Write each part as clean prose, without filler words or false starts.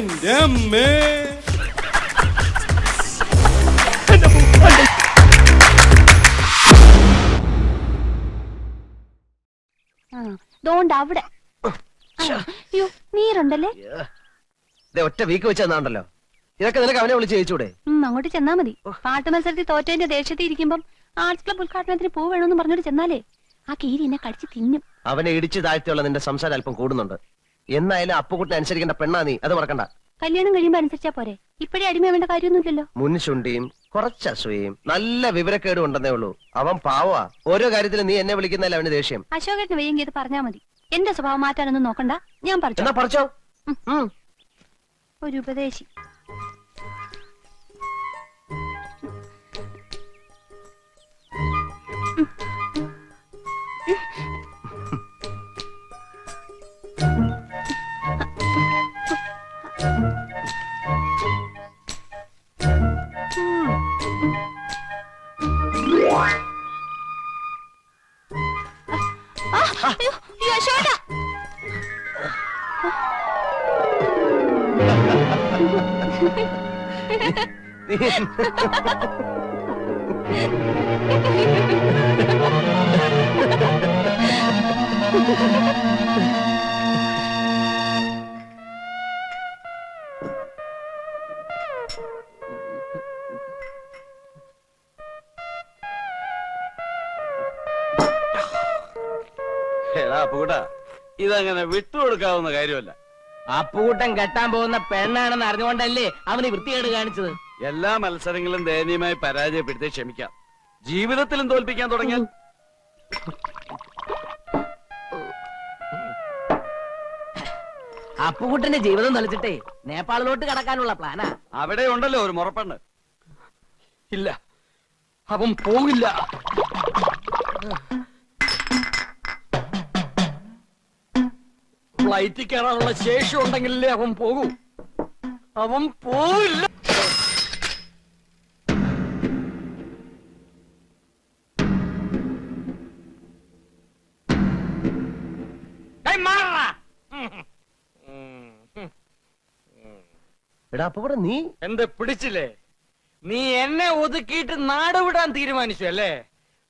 എന്റെ അമ്മേ. അവിടെ നീരുണ്ടല്ലേ? ഒറ്റ വീക്ക് വെച്ച് തന്നാണ്ടല്ലോ. ഇതൊക്കെ നിനക്ക് അവനെ വിളിച്ച് ചോദിച്ചൂടെ? അങ്ങോട്ട് ചെന്നാ മതി. പാട്ട് മത്സരത്തിൽ തോറ്റതിന്റെ ദേഷ്യത്തിൽ ഇരിക്കുമ്പം ആർട്സ് ക്ലബ് ഉദ്ഘാടനത്തിന് പൂ വേണമെന്ന് പറഞ്ഞോട്ട് ചെന്നാലേ ആ കീരി എന്നെ കടിച്ച് തിന്നും. അവനെ ഇടിച്ച് താഴ്ത്തിയുള്ള നിന്റെ സംസാരം അല്പം കൂടുന്നുണ്ട്. എന്നായാലും അപ്പുകുട്ടിനെ അനുസരിക്കേണ്ട പെണ്ണാ നീ, അത് മറക്കണ്ട. കല്യാണം കഴിയുമ്പോ അനുസരിച്ചാ പോരെ? ഇപ്പഴേ അടിമയാവേണ്ട കാര്യമൊന്നുമില്ലല്ലോ. മുൻശുണ്ടിയും കുറച്ച് അസൂയയും നല്ല വിവരക്കേടും ഉണ്ടെന്നേ ഉള്ളൂ. അവൻ പാവാ. ഓരോ കാര്യത്തിലും നീ എന്നെ വിളിക്കുന്നതിൽ അവന് ദേഷ്യം. അശോകേട്ടന് വയ്യെങ്കിൽ ഇത് പറഞ്ഞാ മതി. എന്റെ സ്വഭാവം മാറ്റാനൊന്നും നോക്കണ്ട. ഞാൻ പറിച്ചോ. ഒരു ഉപദേശി. അപ്പുകൂട്ടാ, ഇതങ്ങനെ വിട്ടുകൊടുക്കാവുന്ന കാര്യമല്ല. അപ്പുകൂട്ടൻ കെട്ടാൻ പോകുന്ന പെണ്ണാണെന്ന് അറിഞ്ഞുകൊണ്ടല്ലേ അവന് വൃത്തികേട് കാണിച്ചത്. എല്ലാ മത്സരങ്ങളും ദയനീയമായി പരാജയപ്പെടുത്തി ക്ഷമിക്കാം. ജീവിതത്തിലും തോൽപ്പിക്കാൻ തുടങ്ങിയാൽ അപ്പുകൂട്ടന്റെ ജീവിതം തെളിച്ചിട്ടേ നേപ്പാളിലോട്ട് കടക്കാനുള്ള പ്ലാനാ. അവിടെ ഉണ്ടല്ലോ ഒരു മുറപ്പെണ്ണ്. ഇല്ല, അവൻ പോകില്ല. ഫ്ലൈറ്റിൽ കയറാനുള്ള ശേഷി ഉണ്ടെങ്കിലേ അവൻ പോകൂ. അവൻ പോവില്ല. എടാ അപ്പുകൂടെ, നീ എന്ത് പിടിച്ചില്ലേ? നീ എന്നെ ഒതുക്കിയിട്ട് നാടുവിടാൻ തീരുമാനിച്ചു അല്ലേ?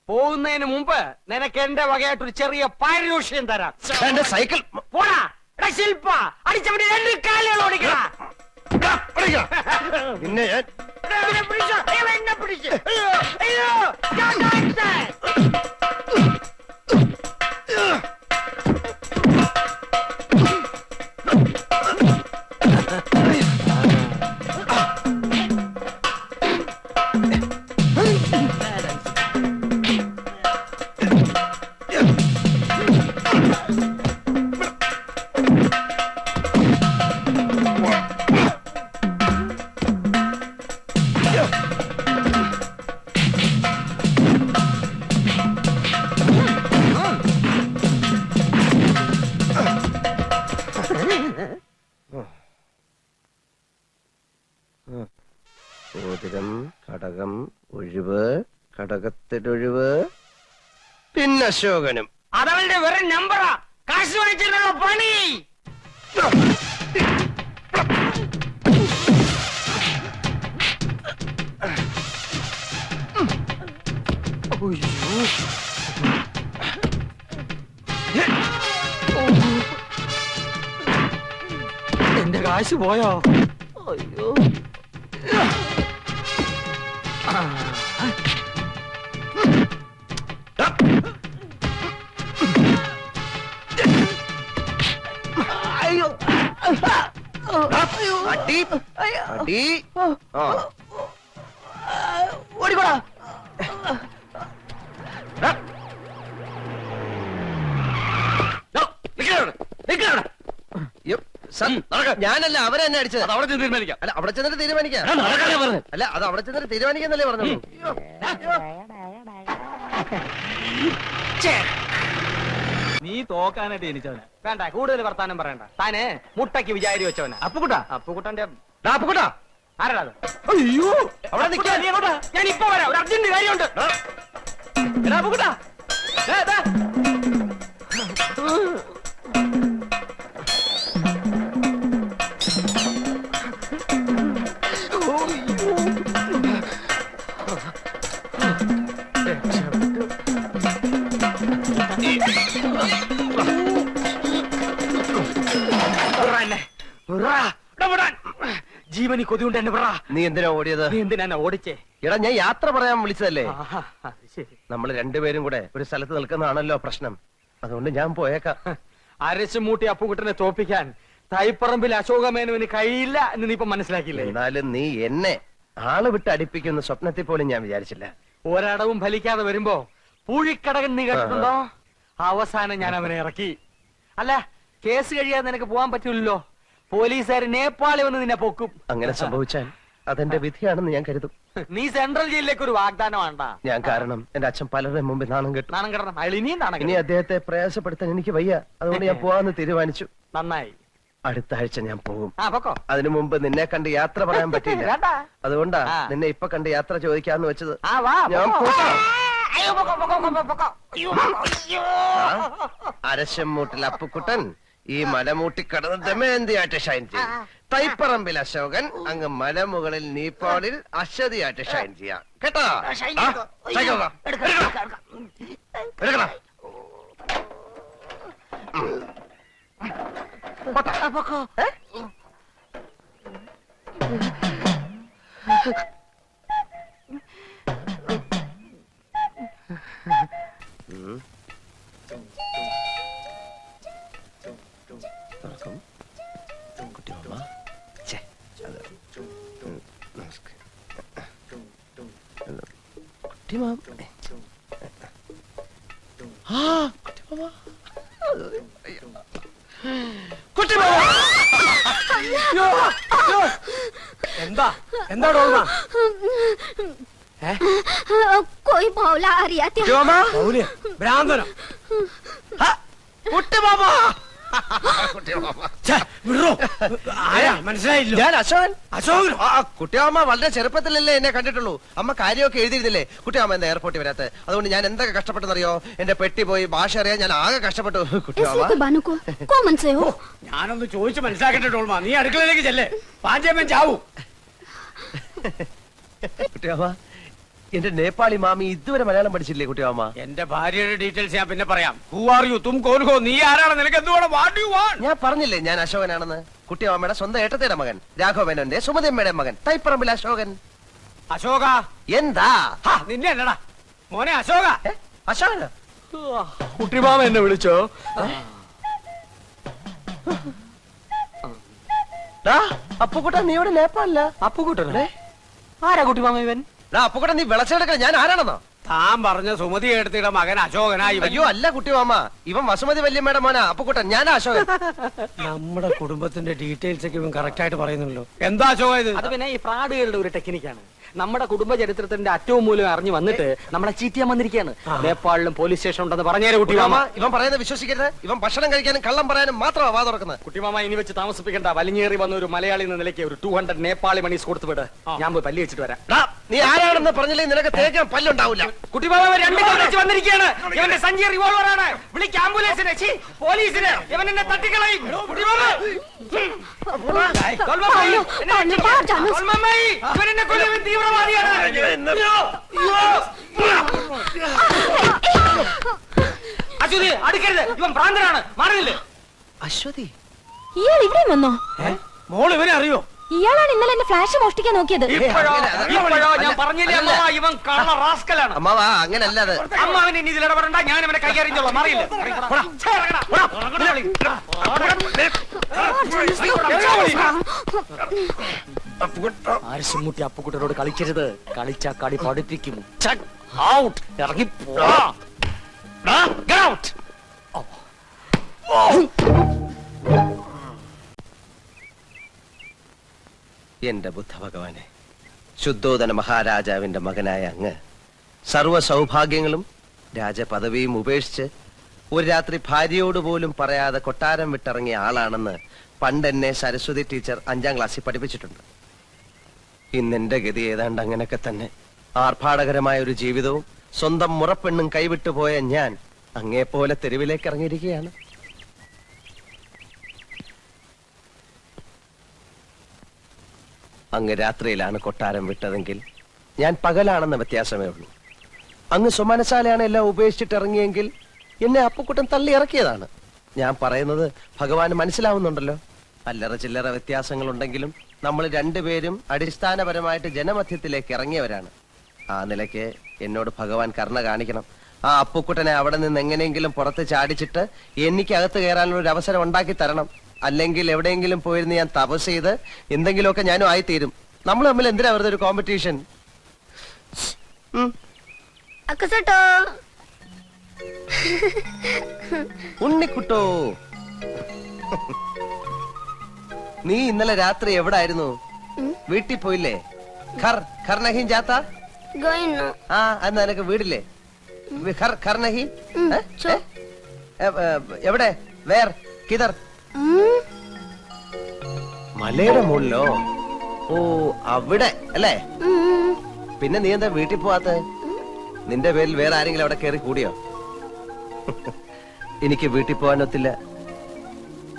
പോകുന്നതിന് മുമ്പ് നിനക്ക് എന്റെ വകയായിട്ടൊരു ചെറിയ പാരിതോഷികം തരാം. എന്റെ സൈക്കിൾ പോടാ. ശില്പ അടിച്ചവന്റെ 2 കാലുകൾ ഓടിക്കണം. പിന്നെ എന്നെ പിടിച്ചു. അയ്യോ മോതിരം, കടകം, ഒഴിവ്, കടകത്തിലൊഴിവ്, പിന്നെ അശോകനും. അതവന്റെ വെറും നമ്പറാ. കാശ് വാങ്ങിച്ചിട്ടുള്ള പണി. എന്റെ കാശ് പോയോ? അയ്യോ. ഓടിക്കോടാ. ഞാനല്ല, അവരെന്നെ അടിച്ചത്. അവിടെ ചെന്ന് തീരുമാനിക്കാം. അല്ല, അവിടെ ചെന്നിട്ട് തീരുമാനിക്കാം. അല്ല, അത് അവിടെ ചെന്നിട്ട് തീരുമാനിക്കാന്നല്ലേ പറഞ്ഞോളൂ. നീ തോക്കാനായിട്ട് ജനിച്ചവനാ. വേണ്ട, കൂടുതൽ വർത്താനം പറയണ്ട. താന് മുട്ടയ്ക്ക് വിചാരി വെച്ചവനാ. അപ്പുകുട്ടന്റെ അപ്പുകുട്ടാ, ആരാടാ അത്? അയ്യോ, അവിടെ നിൽക്കാ. ഞാൻ ഇപ്പൊ വരാം, ഒരു അർജന്റ് കാര്യമുണ്ട്. അപ്പുകുട്ടാ, ജീവനി കൊതിയുണ്ട് എന്നെ പറ. നീ എന്തിനാ ഓടിയത്? നീ എന്തിനാ ഓടിച്ചേ? എടാ ഞാൻ യാത്ര പറയാൻ വിളിച്ചതല്ലേ. ആഹാ, അത് ശരി. നമ്മൾ രണ്ടുപേരും കൂടെ ഒരു സ്ഥലത്ത് നിൽക്കുന്നതാണല്ലോ പ്രശ്നം. അതുകൊണ്ട് ഞാൻ പോയേക്കാം. അരച്ചുമൂട്ടി അപ്പുകുട്ടനെ തോപ്പിക്കാൻ തൈപ്പറമ്പിൽ അശോകമേനുവിന് കഴിയില്ല എന്ന് നീ ഇപ്പൊ മനസ്സിലാക്കിയില്ലേ? എന്നാലും നീ എന്നെ ആള് വിട്ട് അടിപ്പിക്കുന്ന സ്വപ്നത്തിൽ പോലും ഞാൻ വിചാരിച്ചില്ല. ഒരടവും ഫലിക്കാതെ വരുമ്പോ പൂഴിക്കടകൻ നീ കേട്ടിട്ടുണ്ടോ? അവസാനം ഞാൻ അവനെ ഇറക്കി. അല്ല, കേസ് കഴിയാതെ നിനക്ക് പോകാൻ പറ്റൂല്ലോ. പോലീസുകാർ നേപ്പാളി വന്ന് നിന്നെ പൊക്കും. അങ്ങനെ സംഭവിച്ചാൽ അതെന്റെ വിധിയാണെന്ന് ഞാൻ കരുതും. നീ സെൻട്രൽ ജയിലിലേക്ക് ഒരു വാഗ്ദാനം വേണ്ട. ഞാൻ കാരണം എന്റെ അച്ഛൻ പലരുടെ മുമ്പിൽ നാണം കെട്ടു. നാണം കിടണം. അയാൾ ഇനിയും നാണം ഇനി കെടും. അദ്ദേഹത്തെ പ്രയാസപ്പെടുത്താൻ എനിക്ക് വയ്യ. അതുകൊണ്ട് ഞാൻ പോവാന്ന് തീരുമാനിച്ചു. നന്നായി. അടുത്ത ആഴ്ച ഞാൻ പോകും. പൊക്കോ. അതിനു മുമ്പ് നിന്നെ കണ്ട് യാത്ര പറയാൻ പറ്റിയില്ല. വേണ്ട. അതുകൊണ്ടാ ആ. നിന്നെ ഇപ്പൊ കണ്ട് യാത്ര ചോദിക്കാന്ന് വെച്ചത്. വാ, ഞാൻ പൊക്കോ. പോകാം. അയ്യോ, പൊക്കോ, പൊക്കോ, പൊക്കോ, പൊക്കോ. അയ്യോ, അയ്യോ. അരശമ്മൂട്ടിൽ അപ്പുക്കുട്ടൻ ഈ മലമൂട്ടി കടന്ന് ദമയന്തിയായിട്ട് ഷൈൻ ചെയ്യും. തൈപ്പറമ്പിൽ അശോകൻ അങ്ങ് മലമുകളിൽ നീപ്പാളിൽ അശ്വതിയായിട്ട് ഷൈൻ ചെയ്യാം. കേട്ടോ? ആ? ചെയ്തോളാം. എടുക്കണം. ഏ? തുറക്കും. കുട്ടിമാമ. ഛെ, അത്. നമസ്കാരം. കുട്ടിമാമ. ആ, കുട്ടിമാമ. അയ്യോ. കുട്ടിമാമ. എന്താ എന്താ ഡോൾമ? कोई भौला आ रही थी। കുട്ടിമാമ. ഭ്രാന്തനോ? കുട്ടിമാമ. കുട്ടിമാമ. ആരാ മനസ്സിലായില്ലോ? ഞാൻ അശോകൻ. അശോകനോ? കുട്ടിയമ്മ വളരെ ചെറുപ്പത്തിലല്ലേ എന്നെ കണ്ടിട്ടുള്ളൂ. അമ്മ കാര്യമൊക്കെ എഴുതിയിരുന്നില്ലേ? കുട്ടിയമ്മ എന്താ എയർപോർട്ടിൽ വരാത്ത? അതുകൊണ്ട് ഞാൻ എന്തൊക്കെ കഷ്ടപ്പെട്ടെന്നറിയോ? എന്റെ പെട്ടി പോയി ഭാഷ അറിയാൻ ഞാൻ ആകെ കഷ്ടപ്പെട്ടു. കുട്ടിയമ്മ बानू को कौन से हो? ഞാനൊന്ന് ചോദിച്ചു മനസ്സിലാക്കട്ടെ ഡോൾമ. നീ അടുക്കളയിലേക്ക് ചെല്ലേ. പാഞ്ചേമ്മൻ ചാവൂ. കുട്ടിയമ്മ, എന്റെ നേപ്പാളി മാമി ഇതുവരെ മലയാളം പഠിച്ചില്ലേ കുട്ടിയമ്മ? എന്റെ ഭാര്യയുടെ ഡീറ്റെയിൽസ് ഞാൻ പിന്നെ പറയാം. Who are you? തും കോൻ ഹോ? നീ ആരാണ്? നിനക്ക് എന്തുവേണം? What you want? ഞാൻ പറഞ്ഞില്ലേ ഞാൻ അശോകനാണെന്ന്. കുട്ടിയമ്മയുടെ സ്വന്തം ഏട്ടത്തിയുടെ മകൻ, രാഘവമേനോന്റെ സുമതിയമ്മയുടെ മകൻ, തൈപ്പറമ്പിൽ അശോകൻ. അശോക. എന്താ? നിന്നെ അല്ലടാ മോനെ അശോക. അശോകന? കുട്ടിമാമ എന്നെ വിളിച്ചോ? അപ്പുക്കുട്ടൻ നീ ഇവിടെ നേപ്പാളില്ല? അപ്പുകൂട്ടനെ ആരാ കുട്ടിമാമ ഇവൻ? അപ്പുക്കുട്ടൻ നീ വിളച്ചെടുക്ക. ഞാൻ ആരാണെന്നോ? താൻ പറഞ്ഞ സുമതി എടുത്തിയുടെ മകൻ അശോകനായി. അയ്യോ അല്ല കുട്ടിമാമ, ഇവൻ വസുമതി വല്യമ്മയുടെ മോനാ അപ്പുക്കുട്ടൻ. ഞാനാ അശോകൻ. നമ്മുടെ കുടുംബത്തിന്റെ ഡീറ്റെയിൽസ് ഒക്കെ ഇവൻ കറക്റ്റ് ആയിട്ട് പറയുന്നുണ്ടല്ലോ. എന്താ അശോക ഇത്? അത് പിന്നെ ഈ ഫ്രാഡുകളുടെ ഒരു ടെക്നിക്കാണ്. നമ്മുടെ കുടുംബ ചരിത്രത്തിന്റെ അറ്റവും മൂലം അറിഞ്ഞു വന്നിട്ട് നമ്മളെ ചീറ്റിയാൻ വന്നിരിക്കുകയാണ്. നേപ്പാളിലും പോലീസ് സ്റ്റേഷൻ ഉണ്ടെന്ന് പറഞ്ഞേരെ കുട്ടിമാമ. ഇവൻ പറയുന്നത് വിശ്വസിക്കരുത്. ഇവൻ ഭക്ഷണം കഴിക്കാനും കള്ളം പറയാനും മാത്രമാണ് വാ തുറക്കുന്നത്. കുട്ടിമാമ ഇനി വെച്ച് താമസിപ്പിക്കണ്ട. വലിഞ്ഞേറി വന്ന ഒരു മലയാളി എന്ന നിലയ്ക്ക് ഒരു 200 നേപ്പാളി മണീസ് കൊടുത്തു വിട്. ഞാൻ പോയി പല്ലി വെച്ചിട്ട് വരാം. നീ ആരാണെന്ന് പറഞ്ഞില്ലെങ്കിൽ നിനക്ക് തേക്കാൻ പല്ലുണ്ടാവില്ല. കുട്ടിമാമ രണ്ട് വെച്ച് വന്നിരിക്കുകയാണ്. ഇവന്റെ സഞ്ചി റിവോൾവറാണ്. വിളിക്ക് ആംബുലൻസിനെ. പോലീസിനെ. ഇവൻ എന്നെ തട്ടിക്കളയും. തീവ്രവാദിയാണ്. അശ്വതി അടുക്കരുത്. ഇവൻ ഭ്രാന്തനാണ്. മാറിയില്ലേ? അശ്വതി ഇയാൾ ഇവിടെ വന്നോ? മോൾ ഇവനെ അറിയോ? ഇയാളാണ് ഇന്നലെ എന്നെ ഫ്ലാഷ് മോഷ്ടിക്കാൻ നോക്കിയത്. ഇപ്പോഴോ ഞാൻ പറഞ്ഞില്ലേ അമ്മ, ഇവൻ കള്ള റാസ്കലാണ്. അമ്മാവാ അങ്ങനല്ല അത്. അമ്മ അവൻ ഇനി ഇതിലിടപെടണ്ട. ഞാൻ ഇവനെ കൈകാര്യം മാറിയില്ല. ആർശുമുട്ടി അപ്പുക്കുട്ടനോട് കളിക്കരുത്. കളിച്ച കളി പഠിപ്പിക്കും. ഇറങ്ങി എന്റെ ബുദ്ധ ഭഗവാനെ, ശുദ്ധോദന മഹാരാജാവിന്റെ മകനായ അങ്ങ് സർവ്വ സൗഭാഗ്യങ്ങളും രാജപദവിയും ഉപേക്ഷിച്ച് ഒരു രാത്രി ഭാര്യയോട് പോലും പറയാതെ കൊട്ടാരം വിട്ടിറങ്ങിയ ആളാണെന്ന് പണ്ടെന്നെ സരസ്വതി ടീച്ചർ 5ാം ക്ലാസ്സിൽ പഠിപ്പിച്ചിട്ടുണ്ട്. ഇന്നെന്റെ ഗതി ഏതാണ്ട് അങ്ങനെയൊക്കെ തന്നെ. ആർഭാടകരമായ ഒരു ജീവിതവും സ്വന്തം മുറപ്പെണ്ണും കൈവിട്ടുപോയ ഞാൻ അങ്ങേപ്പോലെ തെരുവിലേക്ക് ഇറങ്ങിയിരിക്കുകയാണ്. അങ്ങ് രാത്രിയിലാണ് കൊട്ടാരം വിട്ടതെങ്കിൽ ഞാൻ പകലാണെന്ന വ്യത്യാസമേ ഉള്ളൂ. അങ്ങ് സുമനസാലയാണ് എല്ലാം ഉപേക്ഷിച്ചിട്ട് ഇറങ്ങിയെങ്കിൽ എന്നെ അപ്പുക്കുട്ടൻ തള്ളി ഇറക്കിയതാണ്. ഞാൻ പറയുന്നത് ഭഗവാന് മനസ്സിലാവുന്നുണ്ടല്ലോ. അല്ലറ ചില്ലറ വ്യത്യാസങ്ങളുണ്ടെങ്കിലും നമ്മൾ രണ്ടുപേരും അടിസ്ഥാനപരമായിട്ട് ജനമധ്യത്തിലേക്ക് ഇറങ്ങിയവരാണ്. ആ നിലയ്ക്ക് എന്നോട് ഭഗവാൻ കരുണ കാണിക്കണം. ആ അപ്പുക്കുട്ടനെ അവിടെ നിന്ന് എങ്ങനെയെങ്കിലും പുറത്ത് ചാടിച്ചിട്ട് എനിക്ക് അകത്ത് കയറാനുള്ള ഒരു അവസരം ഉണ്ടാക്കി തരണം. അല്ലെങ്കിൽ എവിടെയെങ്കിലും പോയിരുന്ന് ഞാൻ തപസ് ചെയ്ത് എന്തെങ്കിലുമൊക്കെ ഞാനും ആയിത്തീരും. നമ്മൾ തമ്മിൽ എന്തിനാ വെറുതെ ഒരു കോമ്പറ്റീഷൻ? ഉണ്ണിക്കുട്ടോ, നീ ഇന്നലെ രാത്രി എവിടായിരുന്നു? വീട്ടിൽ പോയില്ലേ? ഖർനഹീൻ ജാത്ത? ആ അത് നിനക്ക് വീടില്ലേ? ഖർനഹീൻ എവിടെ? വേർ കിതർ? മലയുടെ മുകളിലോ? ഓ അവിടെ അല്ലേ? പിന്നെ നീ എന്താ വീട്ടിൽ പോവാത്ത? നിന്റെ പേരിൽ വേറെ ആരെങ്കിലും അവിടെ കയറി കൂടിയോ? എനിക്ക് വീട്ടിൽ പോകാനൊത്തില്ല.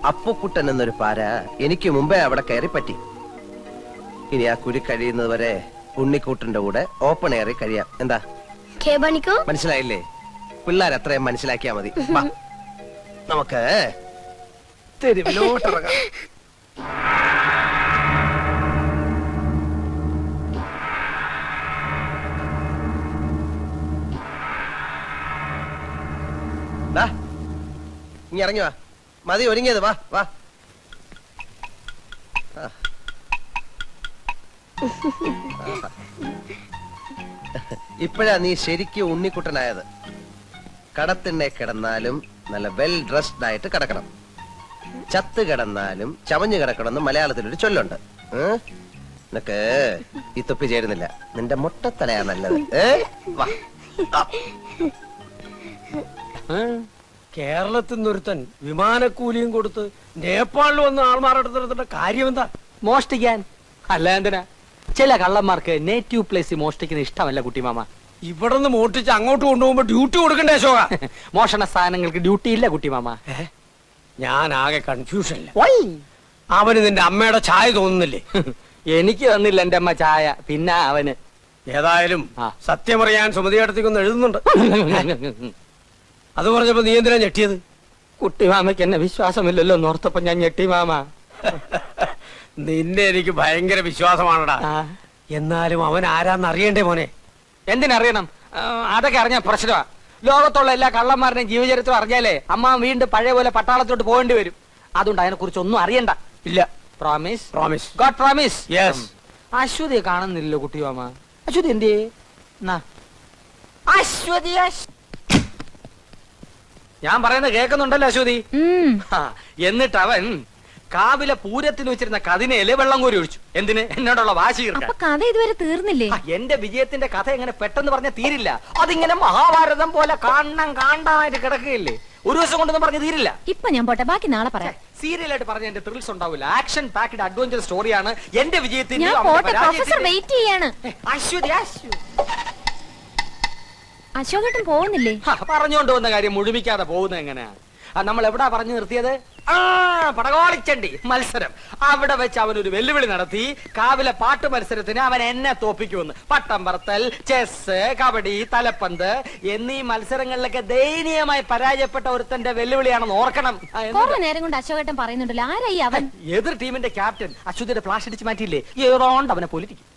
അപ്പുക്കുട്ടൻ എന്നൊരു പാര എനിക്ക് മുമ്പേ അവിടെ കയറി പറ്റി. ഇനി ആ കുരി കഴിയുന്നത് വരെ ഉണ്ണിക്കൂട്ടന്റെ കൂടെ ഓപ്പൺ എയറിൽ കഴിയാം. എന്താ മനസ്സിലായില്ലേ? പിള്ളേർ അത്രയും മനസ്സിലാക്കിയാ മതി. നമുക്ക് തെരുവിലോട്ടിറങ്ങാം. ഇനി ഇറങ്ങി വാ. മതി ഒരുങ്ങിയത്. വാ വാ. ഇപ്പോഴാ നീ ശരിക്കും ഉണ്ണിക്കുട്ടനായത്. കടത്തിണ്ണെ കിടന്നാലും നല്ല വെൽ ഡ്രസ്ഡ് ആയിട്ട് കിടക്കണം. ചത്ത് കിടന്നാലും ചമഞ്ഞു കിടക്കണമെന്ന് മലയാളത്തിലൊരു ചൊല്ലുണ്ട്. നിനക്ക് ഈ തൊപ്പി ചേരുന്നില്ല. നിന്റെ മുട്ടത്തലയാ നല്ലത്. വാ. കേരളത്തിൽ നിന്നൊരുത്തൻ വിമാനക്കൂലിയും കൊടുത്ത് നേപ്പാളിൽ വന്ന് ആൾമാരെടുത്തിടത്തിന്റെ കാര്യം എന്താ? മോഷ്ടിക്കാൻ. അല്ല എന്തിനാ? ചില കള്ളന്മാർക്ക് നേറ്റീവ് പ്ലേസ് മോഷ്ടിക്കുന്ന ഇഷ്ടമല്ല കുട്ടിമാമ. ഇവിടെ നിന്ന് മോഷ്ടിച്ച് അങ്ങോട്ട് കൊണ്ടുപോകുമ്പോ ഡ്യൂട്ടി കൊടുക്കണ്ടേ അശോക? മോഷണ സാധനങ്ങൾക്ക് ഡ്യൂട്ടി ഇല്ല കുട്ടിമാമ. ഞാൻ ആകെ കൺഫ്യൂഷനില്ല. അവന് നിന്റെ അമ്മയുടെ ചായ തോന്നുന്നില്ലേ? എനിക്ക് തന്നില്ല എന്റെ അമ്മ ചായ. പിന്നെ അവന് ഏതായാലും സത്യമറിയാൻ സുമതിയടത്തേക്കൊന്ന് എഴുതുന്നുണ്ട്. അത് പറഞ്ഞപ്പോ നീ എന്തിനാ ഞെട്ടിയത്? കുട്ടിമാമയ്ക്ക് എന്നെ വിശ്വാസമില്ലല്ലോ എന്നോർത്തപ്പോ ഞാൻ ഞെട്ടി മാമ. നിന്നെ എനിക്ക് ഭയങ്കര വിശ്വാസമാണടാ. എന്നാലും അവൻ ആരാന്ന് അറിയണ്ടേ മോനെ? എന്തിനറിയണം? അതൊക്കെ അറിഞ്ഞ പ്രശ്നമാ. ലോകത്തുള്ള എല്ലാ കള്ളന്മാരുടെയും ജീവചരിത്രം അറിഞ്ഞാലേ അമ്മ വീണ്ടും പഴയ പോലെ പട്ടാളത്തോട്ട് പോകേണ്ടി വരും. അതുകൊണ്ട് അതിനെ കുറിച്ച് ഒന്നും അറിയണ്ട. ഇല്ല. Promise? Promise. God promise. Yes. അശ്വതിയെ കാണുന്നില്ലല്ലോ കുട്ടിമാമ. അശ്വതി എന്തേ? അശ്വതി ഞാൻ പറയുന്നത് കേൾക്കുന്നുണ്ടല്ലോ അശ്വതി? എന്നിട്ട് അവൻ കാവിലെ പൂരത്തിന് വെച്ചിരുന്ന കതിനയില് വെള്ളം കോരി ഒഴിച്ചു. എന്തിന്? എന്നോടുള്ള വാശി തീർക്കാൻ. കഥ ഇതുവരെ തീർന്നില്ലേ? എന്റെ വിജയത്തിന്റെ കഥ എങ്ങനെ പെട്ടെന്ന് പറഞ്ഞ തീരില്ല. അതിങ്ങനെ മഹാഭാരതം പോലെ കാണാനായിട്ട് കിടക്കുകയില്ലേ? ഒരു ദിവസം കൊണ്ടൊന്നും പറഞ്ഞ് തീരില്ല. ഇപ്പൊ ഞാൻ പോട്ടെ, ബാക്കി നാളെ പറയാം. സീരിയലായിട്ട് പറഞ്ഞ എന്റെ ത്രിൽസ് ഉണ്ടാവില്ല. ആക്ഷൻ പാക്ഡ് അഡ്വഞ്ചർ സ്റ്റോറിയാണ് എന്റെ വിജയത്തിന്റെ. അശ്വതി അശോകേട്ടൻ പോകുന്നില്ലേ? പറഞ്ഞുകൊണ്ട് വന്ന കാര്യം മുഴുമിക്കാതെ പോകുന്നത് എങ്ങനെയാ? നമ്മൾ എവിടാ പറഞ്ഞു നിർത്തിയത്? പടകോളിച്ചണ്ടി മത്സരം. അവിടെ വെച്ച് അവനൊരു വെല്ലുവിളി നടത്തി. കാവിലെ പാട്ട് മത്സരത്തിന് അവൻ എന്നെ തോപ്പിക്കുമെന്ന്. പട്ടം പറത്തൽ, ചെസ്, കബഡി, തലപ്പന്ത് എന്നീ മത്സരങ്ങളിലൊക്കെ ദയനീയമായി പരാജയപ്പെട്ട ഒരുത്തന്റെ വെല്ലുവിളിയാണെന്ന് ഓർക്കണം. നേരം കൊണ്ട് അശോകേട്ടൻ പറയുന്നുണ്ടല്ലോ, ആരായി അവൻ? എതിർ ടീമിന്റെ ക്യാപ്റ്റൻ അശ്വതിയുടെ ഫ്ലാഷ് അടിച്ച് മാറ്റിയില്ലേ? ഏതോണ്ട് അവനെ പൊലിറ്റിക്കും.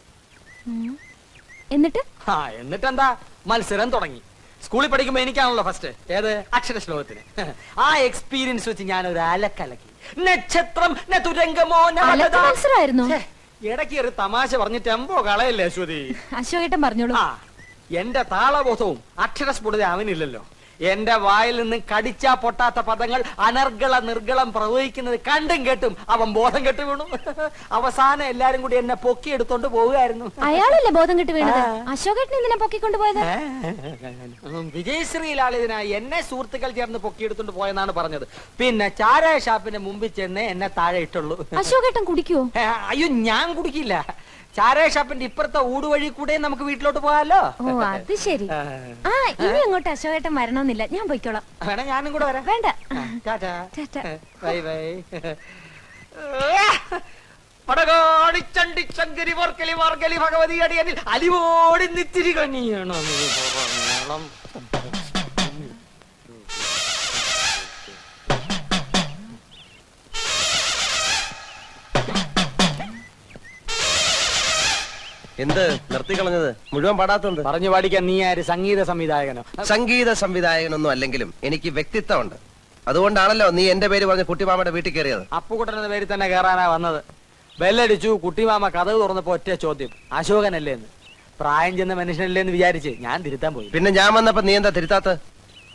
എന്നിട്ടെന്താ? മത്സരം തുടങ്ങി. സ്കൂളിൽ പഠിക്കുമ്പോ എനിക്കാണല്ലോ ഫസ്റ്റ്. ഏത്? അക്ഷര ശ്ലോകത്തിന്. ആ എക്സ്പീരിയൻസ് വെച്ച് ഞാൻ ഒരു അലക്കലക്കി. നക്ഷത്രം മത്സരമായിരുന്നു. ഇടയ്ക്ക് ഒരു തമാശ പറഞ്ഞ് ടെമ്പോ കളയല്ലേ അശ്വതി? അശോകേട്ടൻ പറഞ്ഞോളൂ. എന്റെ താളബോധവും അക്ഷരസ്ഫുടത അവനില്ലല്ലോ. എന്റെ വായിൽ നിന്ന് കടിച്ചാ പൊട്ടാത്ത പദങ്ങൾ അനർഗള നിർഗളം പ്രവഹിക്കുന്നത് കണ്ടും കേട്ടും അവൻ ബോധം കെട്ടു വീണു. അവസാനം എല്ലാരും കൂടി എന്നെ പൊക്കി എടുത്തോണ്ട് പോവുകയായിരുന്നു. അയാളല്ലേ ബോധം കെട്ട് വീണത്? അശോകേട്ടൻ എന്തിനാ പൊക്കിക്കൊണ്ട് പോയത്? വിജയശ്രീലാളിതനായി എന്നെ സുഹൃത്തുക്കൾ ചേർന്ന് പൊക്കിയെടുത്തോണ്ട് പോയെന്നാണ് പറഞ്ഞത്. പിന്നെ ചാരായ ഷാപ്പിന്റെ മുമ്പിൽ ചെന്ന് എന്നെ താഴെ ഇട്ടുള്ളൂ. അശോകേട്ടൻ കുടിക്കുവോ? അയ്യോ, ഞാൻ കുടിക്കില്ല. ചാരായ ഷാപ്പിന്റെ ഇപ്പുറത്തെ ഊടുവഴി കൂടെ നമുക്ക് വീട്ടിലോട്ട് പോകാലോ. ഓ അത് ശരി. ഇനി അങ്ങോട്ട് അശോകേട്ടൻ വരണമെന്നില്ല, ഞാൻ പോയിക്കോളാം. വേണം ഞാനും കൂടെ വരാം. വേണ്ട. Bye bye. പടകാടിച്ചണ്ടി ചങ്കരി വർക്കലി വർക്കലി ഭഗവതി അടിയനിൽ അലിവോടി നിത്തിരി കണിയണം. എന്ത് നിർത്തിക്കളഞ്ഞത്? മുഴുവൻ പാടാത്തത്? പറഞ്ഞു പാടിക്കാൻ നീ ആര്? സംഗീത സംവിധായകനോ? സംഗീത സംവിധായകനൊന്നും അല്ലെങ്കിലും എനിക്ക് വ്യക്തിത്വമുണ്ട്. അതുകൊണ്ടാണല്ലോ നീ എന്റെ പേര് പറഞ്ഞ് കുട്ടിമാമയുടെ വീട്ടിൽ കയറിയത്. അപ്പുകുട്ടൻ എന്ന പേരിൽ തന്നെ കയറാനാ വന്നത്. ബെല്ലടിച്ചു. കുട്ടിമാമ കഥവ് തുറന്നപ്പോ ഒറ്റ ചോദ്യം, അശോകനല്ലേ എന്ന്. പ്രായം ചെന്ന മനുഷ്യനല്ലേ എന്ന് വിചാരിച്ച് ഞാൻ തിരുത്താൻ പോയി. പിന്നെ ഞാൻ വന്നപ്പോ നീ എന്താ തിരുത്താത്ത?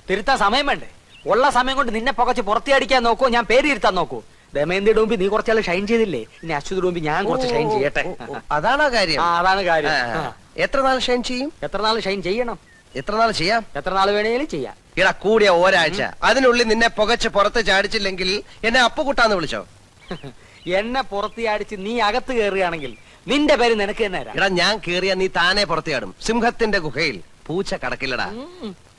തിരുത്താൻ സമയം വേണ്ടേ? ഉള്ള സമയം കൊണ്ട് നിന്നെ പുകച്ച് പുറത്തിയടിക്കാൻ നോക്കൂ, ഞാൻ പേര് തിരുത്താൻ നോക്കൂ. ദമയന്തിയുടെ മുമ്പിൽ നീ കുറച്ചാൾ ഷൈൻ ചെയ്തില്ലേ, ഇനി അശ്വതിയുടെ മുമ്പിൽ ഞാൻ കുറച്ച് ഷൈൻ ചെയ്യട്ടെ. അതാണോ കാര്യം? അതാണ് കാര്യം. എത്ര നാൾ ഷൈൻ ചെയ്യും? എത്ര നാൾ ഷൈൻ ചെയ്യണം? എത്ര നാൾ ചെയ്യാം? എത്ര നാൾ വേണേലും ചെയ്യാം. ഇടാ കൂടിയ ഒരാഴ്ച. അതിനുള്ളിൽ നിന്നെ പുകച്ച് പുറത്ത് ചാടിച്ചില്ലെങ്കിൽ എന്നെ അപ്പുകുട്ടാന്ന് വിളിച്ചോ? എന്നെ പുറത്തിയാടിച്ച് നീ അകത്ത് കയറുകയാണെങ്കിൽ നിന്റെ പേര് നിനക്ക് തന്നെ തരാം. എടാ ഞാൻ കേറിയ നീ താനെ പുറത്തിയാടും. സിംഹത്തിന്റെ ഗുഹയിൽ പൂച്ച കടക്കില്ലടാ.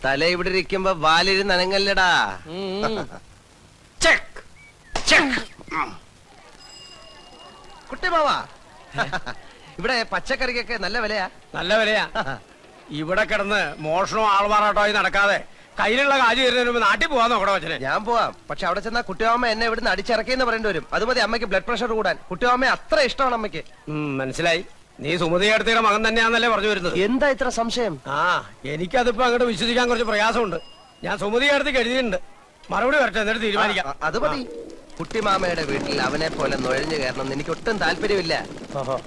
തല ഇവിടെ ഇരിക്കുമ്പോ വാലിരുന്ന് അനങ്ങല്ലടാ. കുട്ടിമാവാ, ഇവിടെ പച്ചക്കറിക്കൊക്കെ നല്ല വിലയാ. നല്ല വിലയാ. ഇവിടെ കിടന്ന് മോഷണവും ആൾമാറാട്ടമായി നടക്കാതെ കയ്യിലുള്ള കാര്യം തരുന്നതിന് മുമ്പ് നാട്ടിൽ പോവാൻ നോക്കണോ അച്ഛനെ? ഞാൻ പോവാം. പക്ഷെ അവിടെ ചെന്നാ കുട്ടിമാമ എന്നെ ഇവിടുന്ന് അടിച്ചിറക്കിയെന്ന് പറയേണ്ടി വരും. അത് മതി അമ്മയ്ക്ക് ബ്ലഡ് പ്രഷർ കൂടാൻ. കുട്ടിമാമയെ അത്ര ഇഷ്ടമാണ് അമ്മയ്ക്ക്. മനസ്സിലായി. നീ സുമതി അടുത്തയുടെ മകൻ തന്നെയാന്നല്ലേ പറഞ്ഞു വരുന്നത്? എന്താ ഇത്ര സംശയം? എനിക്കതിപ്പോ അങ്ങോട്ട് വിശ്വസിക്കാൻ കുറച്ച് പ്രയാസമുണ്ട്. ഞാൻ സുമതി അടുത്തേക്ക് എഴുതിയിട്ടുണ്ട്. മറുപടി വരട്ടെ, എന്നിട്ട് തീരുമാനിക്കാം. അത് മതി. കുട്ടിമാമയുടെ വീട്ടിൽ അവനെ പോലെ നുഴഞ്ഞു കയറണം എനിക്ക് ഒട്ടും താല്പര്യമില്ല.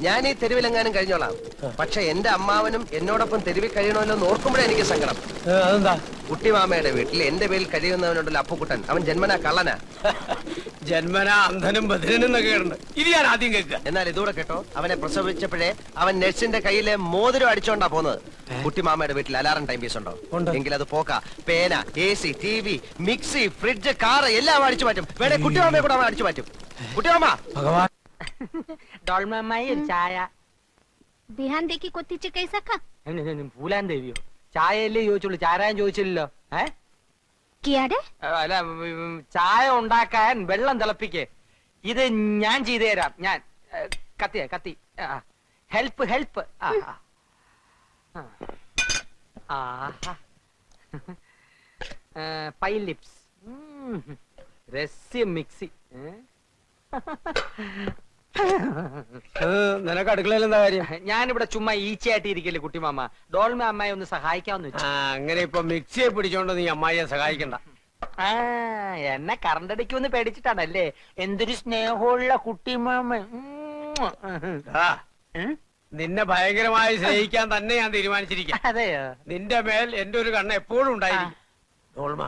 ഞാൻ ഈ തെരുവിലെങ്ങാനും കഴിഞ്ഞോളാം. പക്ഷെ എന്റെ അമ്മാവനും എന്നോടൊപ്പം തെരുവിൽ കഴിയണമല്ലോ എന്ന് ഓർക്കുമ്പോഴേ എനിക്ക് സങ്കടം. അതെന്താ? കുട്ടിമാമയുടെ വീട്ടിൽ എന്റെ പേരിൽ കഴിയുന്നവനുണ്ടല്ലോ അപ്പുക്കുട്ടൻ, അവൻ ജന്മനാ കള്ളനാ. ജന്മനാ അന്ധനും ബധിരനും എന്നൊക്കെ ഉണ്ട്. ഇത് ഞാൻ ആദ്യം കേൾക്കുക. എന്നാൽ ഇതൂടെ കേട്ടോ, അവനെ പ്രസവിച്ചപ്പോഴേ അവൻ നഴ്സിന്റെ കയ്യിലെ മോതിരം അടിച്ചോണ്ടാ പോന്നത്. കുട്ടിമാമയുടെ വീട്ടിൽ അലാറം ടൈം പീസ് ഉണ്ടോ? എങ്കിൽ അത് പോക്ക. പേന, AC, TV, mixie, fridge, car എല്ലാം അടിച്ചു മാറ്റും. വേണേ കുട്ടിമാമയെ കൂടെ അവൻ അടിച്ചു മാറ്റും. കുട്ടിമാമ ഭഗവാൻ, ഡോൾമമായി ഒരു ചായ. ध्यान देखी कोती चे कैसा का പൂലാൻ ദേവിയോ? ചായയല്ലേ ചോദിച്ചുള്ളൂ, ചാരായം ചോദിച്ചില്ലല്ലോ. किया डे അല്ല, ചായ ഉണ്ടാക്കാൻ വെള്ളം തിളപ്പിക്കേ. ഇത് ഞാൻ ചെയ്തു തരാം. ഞാൻ കത്തി ഹെൽപ്പ് ഹെൽപ്പ്. പൈ ലിപ്സ്, രസ്യം മിക്സി. നിനക്ക് അടുക്കളയിൽ എന്താ കാര്യം? ഞാനിവിടെ ചുമ്മാ ഈച്ചയായിട്ട് ഇരിക്കല്ലേ കുട്ടിമാമ. ഡോൾമ അമ്മായി ഒന്ന് സഹായിക്കാമെന്ന് വെച്ചു. അങ്ങനെ ഇപ്പൊ മിക്സിയെ പിടിച്ചോണ്ട് നീ അമ്മായിയെ സഹായിക്കണ്ട. എന്നെ കറണ്ടടിക്കുമെന്ന് പേടിച്ചിട്ടാണല്ലേ? എന്തൊരു സ്നേഹമുള്ള കുട്ടിമാമ. നിന്നെ ഭയങ്കരമായി സ്നേഹിക്കാൻ തന്നെ ഞാൻ തീരുമാനിച്ചിരിക്കാം. അതെയോ? നിന്റെ മേൽ എന്റെ ഒരു കണ്ണ് എപ്പോഴും ഉണ്ടായിരിക്കും. ഡോൾമ,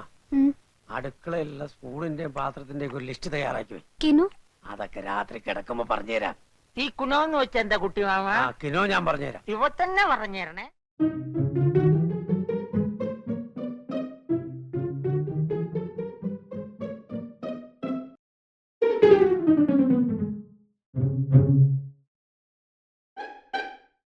അടുക്കളയിലുള്ള സ്പൂണിന്റെയും പാത്രത്തിന്റെയും ഒരു ലിസ്റ്റ് തയ്യാറാക്കി പോയി. किनु അതൊക്കെ രാത്രി കിടക്കുമ്പോ പറഞ്ഞുതരാം. ഈ കുണോന്ന് വെച്ച എന്താ കുട്ടിമാമ? കിനോ ഞാൻ പറഞ്ഞുതരാം. ഇവ തന്നെ പറഞ്ഞേരണേ.